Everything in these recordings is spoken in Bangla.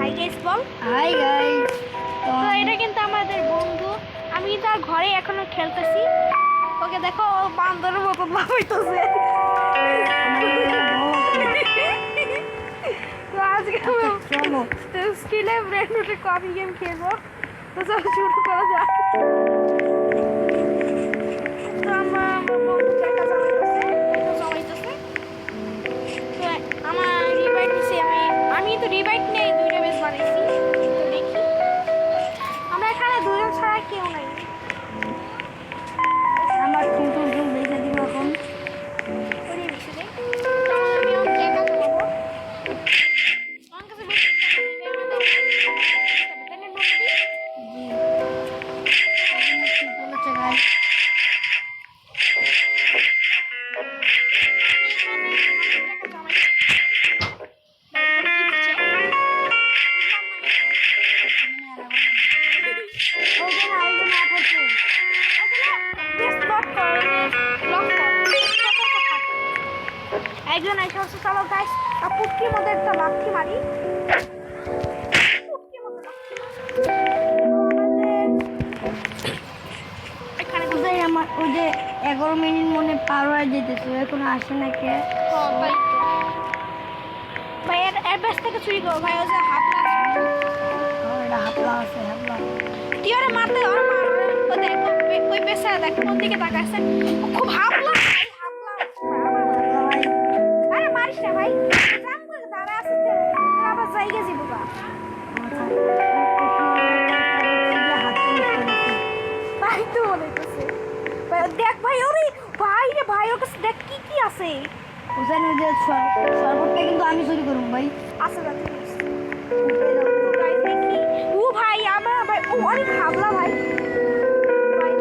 হাই গাইস বল। Hi guys. তো এটা কিন্তু আমাদের বন্ধু। আমি তার ঘরে এখনো খেলতেছি। ওকে দেখো, ও বান্দরের মতো লাফাইতেছে। তো আজকে চলো স্কিলে ব্রেন রুটে কপি গেম খেলবো। তো চলো শুরু করা যাক। তো আমার বন্ধু একটা জমাইতেছে, এটা জমাইতেছে। তো আমার রিভাইট দিছে, আমি তো রিভাইট নেই, দুইটা বেশ বানাইছি। তো দেখি আমরা এখানে দুজন ছাড়া কেউ নাই। আমার টুটুর জন্য দেখে দিব এখন। ওরে বেশি দেখ। তো আমি ওর জায়গা জমাবো। আমার কাছে বেশি টাকা নেই, আমাদের তাহলে নোট দিই। জি আপনি ঠিক বলেছে গাইস। টাকা জমাই। তারপরে কি দিচ্ছে? ওকে না এই জন্য আপছে একজন এসে হচ্ছে, চলো গাইস পুটকির মধ্যে একটা লাথি মারি। পুটকির মধ্যে লাথি মারি। এখানে ওদের আমার ওই যে 11 মিনিট মনে পার হয়ে যেতেছে, এখন আসে না কে? তাই তো। ভাই এর বেশ থেকে চুরি করো ভাই, ও যে হাবলা আছে। এটা হাপলা আছে হাপলা। তুই ওরে মারতে ওরে মার, ও দেখ ওই বেসা দেখ কোন দিকে তাকাচ্ছে। ও খুব হাবলা ভাই, হাবলা। ভাই আরে মারিস না ভাই, জান করে দাঁড়া আছে তো, তোর আবার জায়গা যাবো বা। ভাই তো বলেছে ভাই, দেখ ভাই ওরে, ভাই রে ভাই ওর কাছে দেখ কি কি আছে। হোসেন ওই যে শরবতটা কিন্তু আমি চুরি করুম ভাই। আছে যাতে ভাই দেখি। ও ভাই আমার ভাই ও অনেক হাবলা ভাই। ভাই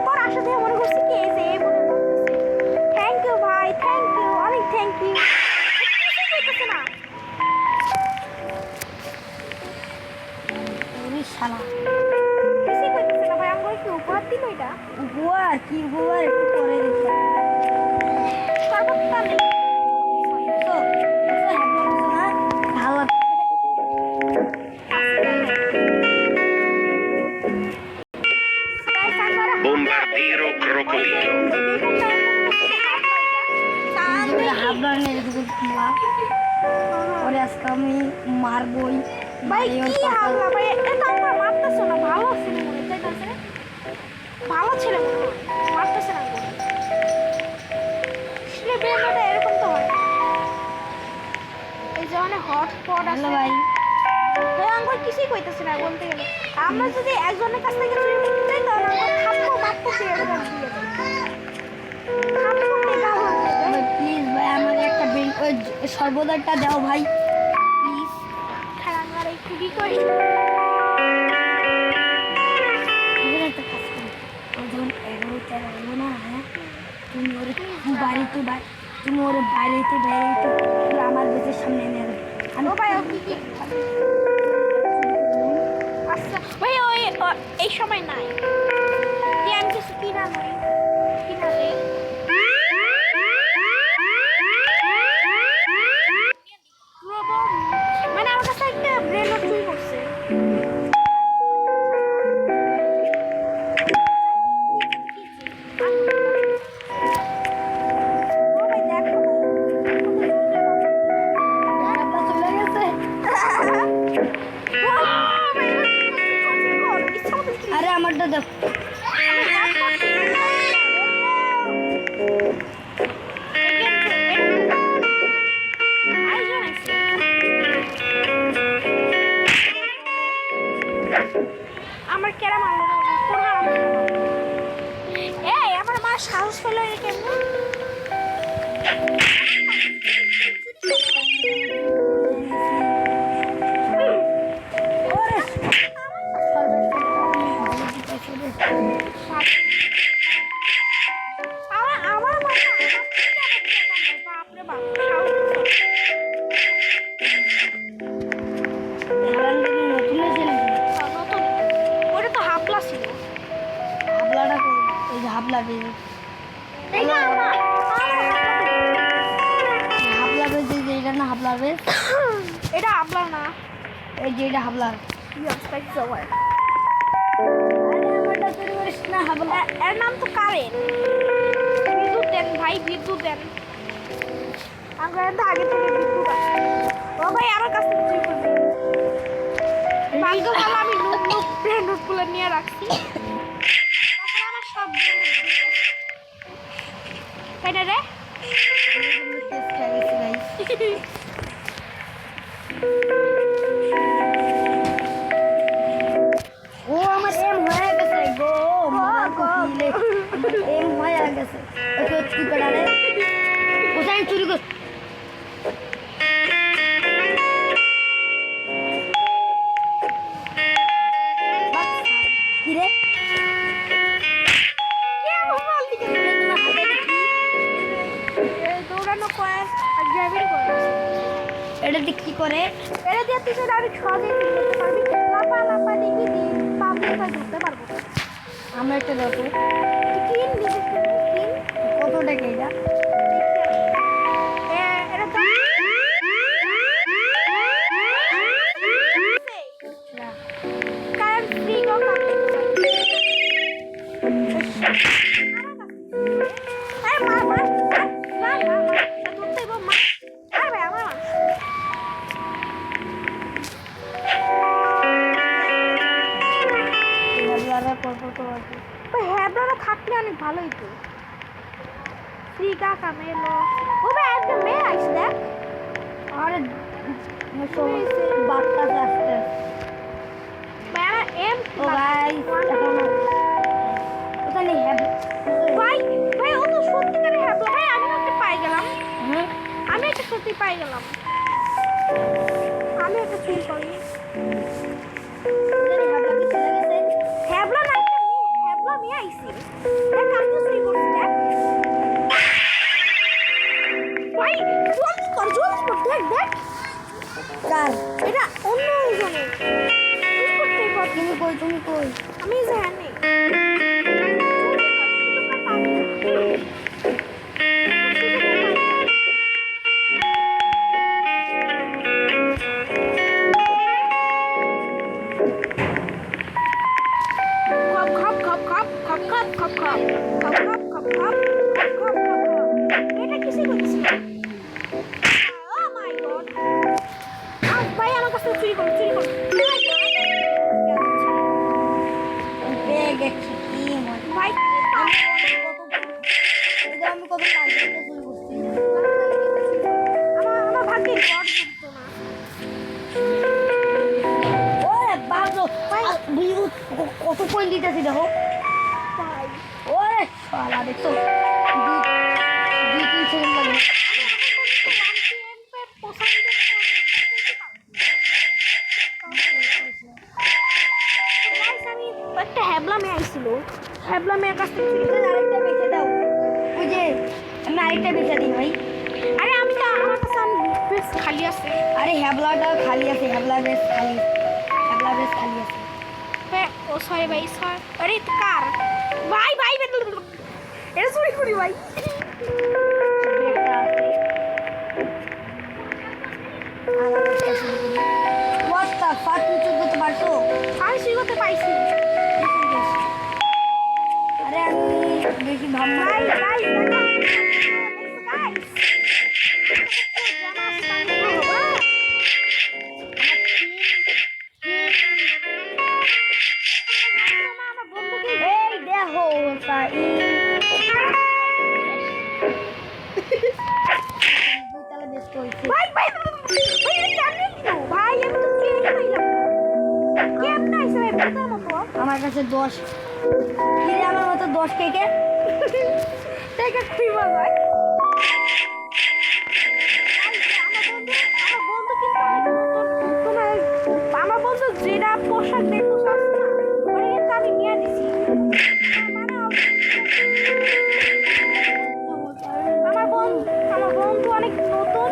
তোর আশা দিয়ে মনে করছি কি এই যে এই মনে করতেছে। থ্যাংক ইউ ভাই, থ্যাংক ইউ, অনেক থ্যাংক ইউ। কিছু না ওরে শালা কিছু করতেছে না ভাই, আমার কি উপহার দিল এটা? উপহার কি উপহার একটু পরে দেখি। সর্বত্র নেই। তো এটা হ্যাপন হচ্ছে না ভালো। Bombardiro crocodilo. হাবলা নিয়ে রেখে তোমরা ওরে আজকে আমি মারবই। ভাই কি হামলা ভাই, এটা আমরা মারতেছো না, ভালো ছেলে মনে চাইতেছে, ভালো ছেলে মনে হয়, মারতেছে না কোনো। আসলে ব্রেনটা এরকম তো হয়। এই যে অনেক হটস্পট আছে হ্যালো ভাই। ভাই, আমরা কিছুই কইতেছি না বলতে গেলে। আমরা যদি একজনের কাছ থেকে চুরি করতে চাই তাহলে আমরা থাপ্পড় মারতে দিয়ে দেবো। থাপ্পড় দেখা হবে প্লিজ ভাই আমার একটা ওই সর্বদাটা দাও ভাই প্লিজ। খারাপ আর একটু রিকোয়েস্ট। এবার একটা কাজ করো, ও যখন 11টা হলো না, হ্যাঁ তুমি ওরে তুমি ওরে বাইরেতে পুরো আমার বেতের সামনে এনে দেবে। ও ভাই ও কি আচ্ছা ভাই ওই এই সময় নাই দিয়ে আমি কিছু কিনা নই কিনা রে। মানে আমার কাছে একটা ব্রেন চুরি করছে। ও ভাই দেখো হাবলা চলে গেছে। আরে আমারটা দাও। আমার কেরা মারলো এই আমার মা সাহস পেলো কেমন। আমার বাপরে বাপ নতুন হয়েছে নাকি? নতুন ওটা তো হাফলা ছিল। হাবলাটা ওই যে হাবলা বেজে এটা আমার হাবলা বেজে যে এটা না হাবলা বেজ এটা হাফলা না, এই যে এটা Habla. Yes, thanks so much. আরে আমারটা চুরি করিস না হাবলা। এর নাম তো কারেন্ট। বিদ্যুৎ দেন ভাই, বিদ্যুৎ দেন। আমরা তো আগে থেকে বিদ্যুৎ আছে। ও ভাই আমার কাছ থেকে চুরি করবে। ভাগ্য ভালো আমি নোটগুলো নিয়ে রাখছি। তাছাড়া আমার সব তাই না রে? টেস্ট হয়ে গেছে গাইস। ও আমার এম হয়ে গেছে গো এম হয়ে গেছে। ওকে কি করে রে কোথায় চুরি কর কি রে কে মোবাইল দিকে দৌড়ানো করে আর ড্রাইভিং করে। এটা দিয়ে কি করে? এটা দিয়ে তুই সেটা আমি সহজেই কিনতে পারবি। লাপা লাপা দেখি দিয়ে পাবলিক হয় ধরতে পারবো। আমরা একটা দেখো কিন নিজে কিন। কত টাকা এটা? এটা তো কারণ ফ্রি গো মার মার মার মার মার ধরতে গো মার আর ভাই আমার হ্যাবলারা থাকলে অনেক ভালোই তো ফ্রি কাকা মেলো ও ভাই একটা মেয়ে আসছে দেখ আরে বাচ্চা আসতে ভাই আমার এম ও ভাই এখন কোথায় নেই হ্যাব ভাই ভাই ও তো সত্যিকারের হ্যাবলা ভাই আমি একটা পাই গেলাম হ্যাঁ আমি একটা সত্যি পাই গেলাম আমি একটা চুরি করি হ্যাবলা না একটা মেয়ে হ্যাবলা মেয়ে আইছি দেখ আমি চুরি করছি দেখ ভাই জলদি কর দেখ দেখ কার এটা অন্য জনের চুরি করতেই পার তুমি কই আমি জানি এটা কিসে করছিস ও মাই গড ভাই আমার কাছে চুরি করো পেয়ে গেছি কি মজা ভাই আমি কত কালকে চুরি করছি আমার ভাগ্যে গড জুটতো না ওরে বাবলো কত পয়েন্ট দিতেছি দেখো ভাই ওরে শালা দেখছো দুই তিন সেকেন্ড লাগে আমি একটা হ্যাবলা মেয়ে আইছিল হ্যাবলা মেয়ের কাছ থেকে চুরি করে আরেকটা বেঁচে দাও ওই যে আমি আরেকটা বেঁচে দিই ভাই আরে আমি তো আমার কাছে বেশ খালি আছে আরে হ্যাবলাটা খালি আছে হ্যাবলা বেশ খালি আছে ও সরি ভাই সরি আরে কার ভাই ভাই এটা চুরি করি ভাই একটা আছে What the fuck তুমি চুপ করতে পারছো আমি চুরি করতে পাইছি আরে আমি বেশি ভাবনা ভাই ভাই এই দেখো দুইতলা ব্যস্ত হয়েছে ভাই ভাই ভাই কেমনে দিল ভাই আমি তো কে পাইলাম কেমনে আইছে ভাই বুঝতে মতো আমার কাছে 10 কিরে আমার মতো 10 কেকে টাকা খুইবা ভাই আমার বন্ধু যেটা পোশাক দেখো আসছে না ওটা কিন্তু আমি নিয়ে দিছি মানে আমার বন্ধু অনেক নতুন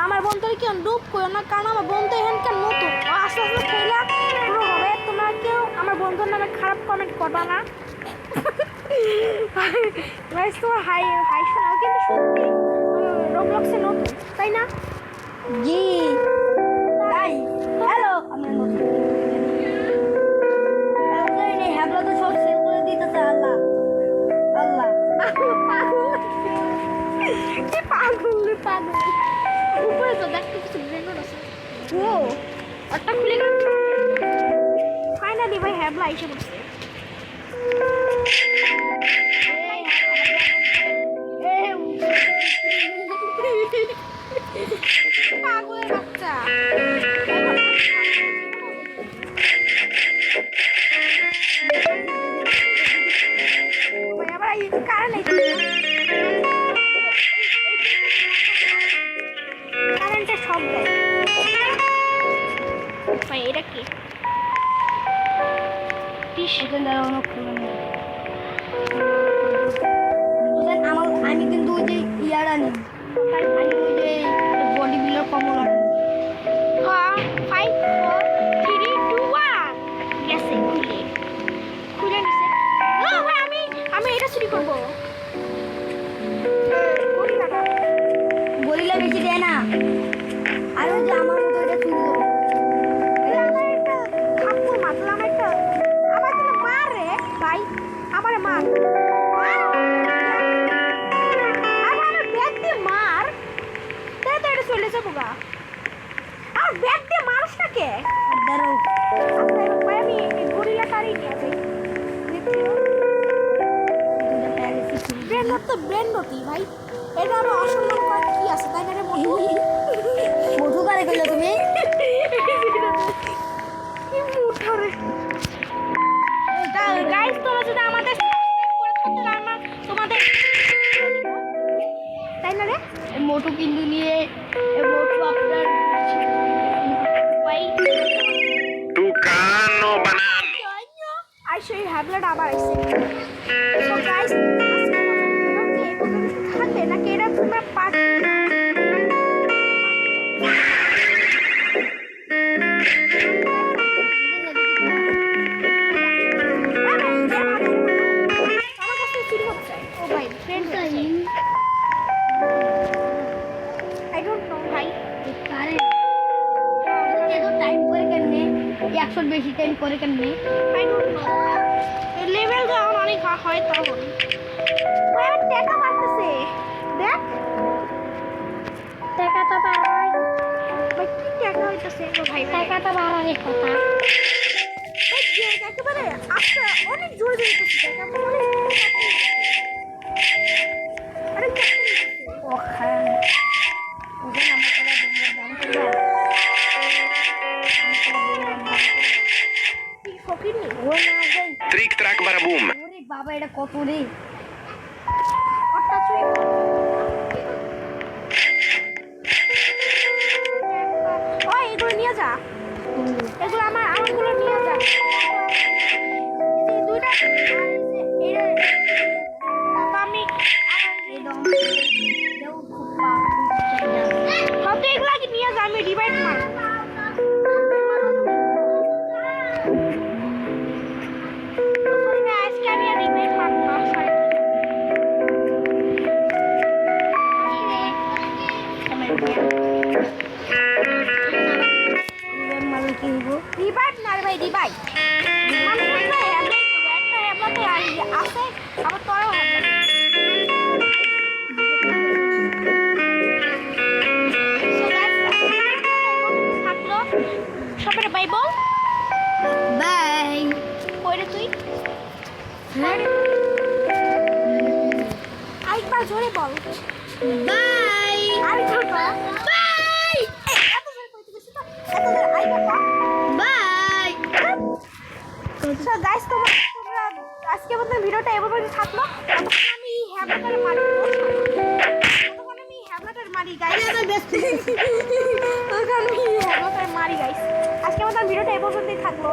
আমার বন্ধুর কি ডুব করো না কারণ আমার বন্ধু এখানকার নতুন ও আস্তে আস্তে খেলা পুরো হবে তোমরা কেউ আমার বন্ধুর নামে খারাপ কমেন্ট করবা না ভাই তোমার হাই হাই শোনাও কিন্তু সত্যি রোবলক্সে নতুন তাই না জি তাই পাগল পাগল উপরে তো দেখতে কিছু ব্রেনড আছে। ও ওটা খুলে গেল ফাইনালি ভাই হ্যাবলা এসে পড়ছে পাগলের বাচ্চা ভাই আবার এই কারেন্ট কারেন্টের সব দেয় ভাই এটা কি এখানে অনেক পুরনো। বুঝলেন আমি কিন্তু ওই যে ইয়ারা নিই, আমি ওই যে বডি বিল্ডার কমলা নিই। 5 4 3 2 1 গেছে খুলে নিছে ও ভাই আমি এটা চুরি করব গরিলাটা গরিলা বেশি দেয় না, আর ওই যে আমার মতো এটা চুরি করবো। আমার একটা থাপ্পড় মারলাম একটা আমার তো মার রে ভাই আমারে মার আমার ব্যাগ দিয়ে মার তাই তো এটা চলে যাবো গা আর ব্যাগ দিয়ে মারস না কে দাঁড়াও, আচ্ছা এবার ভাই আমি এই গরিলাটারই নিয়ে যাই দুটো প্যাক এসে চুরি। ব্রেন্ডর তো ব্রেন্ডটি ভাই এটা আবার অসম্মান করার কি আছে তাই না রে মধু মধু কারে করলে তুমি? কি মুঠো রে গাইস তোমরা যদি আমাদের সাবস্ক্রাইব করে থাকতে আমরা তোমাদের তাই না রে মোটু কিন্তু নিয়ে মোটু আপনার ভাই Tucano banano. আইসো এই হ্যাবলাটা আবার আইছে সো গাইস থাকবে নাকি এটা তোমরা পার্ট আমার কাছে চুরি করতে চাই ও ভাই ফ্রেন্ড আই ডোন্ট নো ভাই কারে এত টাইম করে কেমনে 100 বেশি টাইম করে কেমনে? আই ডোন্ট নো লেভেল যখন অনেক হয় তখন ভাই আমার টাকা মারতেছে দেখ টাকা তো বাড়াই, ভাই কি টাকা হইতেছে গো ভাই টাকা তো বাড়াই কথা। ভাই যে একেবারে আস্তে অনেক জোরে জোরে হইতেছে টাকা অনেক আরে ও খান ওজন আমার কথা দিনের দাম করবে। কি ফকির নি ও না যাই, Trick track baraboom. ওরে বাবা এটা কত রে? অট্টা চুরি ও এগুলো নিয়ে যা এগুলো আমারগুলো নিয়ে যা এই যে দুইটা আর এই যে তারপর আমি একদম দেও খুব পাওয়ারফুল। সব তো এগুলো আগে নিয়ে যা আমি রিভাইভ মারব আজকে আমি আর রিভাইভ মারব না সরি মানে কি হইব? রিভাইভ না রে ভাই রিভাইভ মানুষ একটা হ্যাবলাই করবো একটা হ্যাবলাতে আছে আবার তোরাও হ্যাবলাই থাকলো সবাই বাই বল বাই। কইরে তুই হ্যাঁ আরেকবার জোরে বল বাই আরেকবার বল বাই এত জোরে কইতে গেছিস তো এত জোরে আরেকবার বল বাই। সো গাইস তোমরা আজকে মতো ভিডিওটা এভাবে থাকলো তখন আমি হ্যাবলাটার মারি গাইস তখন আমি হ্যাবলাটার মারি গাইস আজকে মতো ভিডিওটা এ পর্যন্তই থাকলো